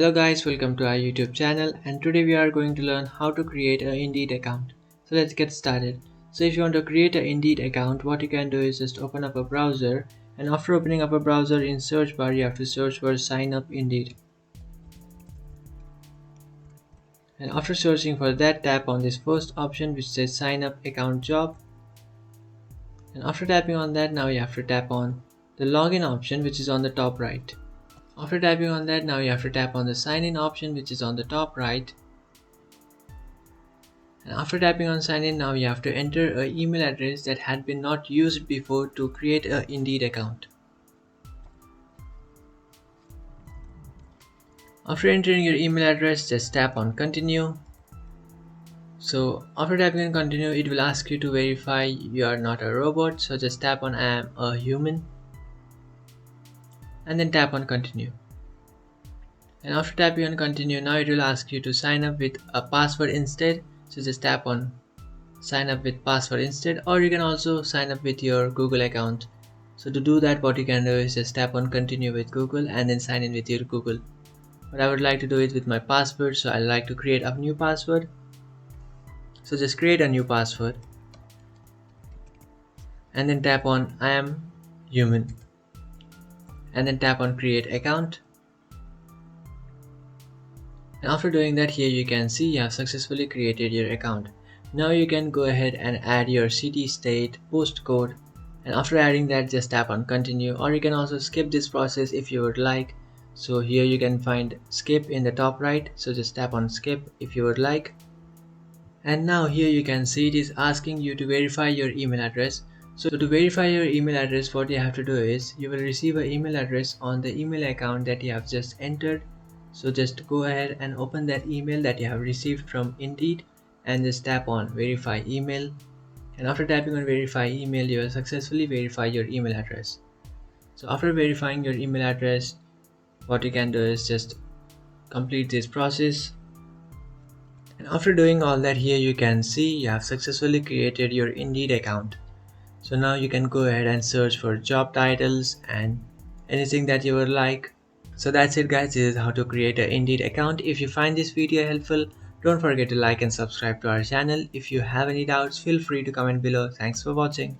Hello guys, welcome to our YouTube channel, and today we are going to learn how to create an Indeed account. So let's get started. So if you want to create an Indeed account, what you can do is just open up a browser, and after opening up a browser, in search bar you have to search for sign up Indeed. And after searching for that, tap on this first option which says sign up account job. And after tapping on that, now you have to tap on the login option which is on the top right. After tapping on that, now you have to tap on the sign in option which is on the top right. And after tapping on sign in, now you have to enter an email address that had been not used before to create a Indeed account. After entering your email address, just tap on continue. So after tapping on continue, it will ask you to verify you are not a robot. So just tap on I am a human and then tap on continue. And after tapping on continue, now it will ask you to sign up with a password instead. So just tap on sign up with password instead, or you can also sign up with your Google account. So to do that, what you can do is just tap on continue with Google and then sign in with your Google. But I would like to do it with my password, so I like to create a new password. So just create a new password and then tap on I am human and then tap on create account. And after doing that, here you can see you have successfully created your account. Now you can go ahead and add your city, state, postcode, and after adding that, just tap on continue, or you can also skip this process if you would like. So here you can find skip in the top right, so just tap on skip if you would like. And now here you can see it is asking you to verify your email address. So to verify your email address, what you have to do is you will receive an email address on the email account that you have just entered. So just go ahead and open that email that you have received from Indeed and just tap on verify email. And after tapping on verify email, you will successfully verify your email address. So after verifying your email address, what you can do is just complete this process. And after doing all that, here you can see you have successfully created your Indeed account. So now you can go ahead and search for job titles and anything that you would like. So that's it guys, this is how to create an Indeed account. If you find this video helpful, don't forget to like and subscribe to our channel. If you have any doubts, feel free to comment below. Thanks for watching.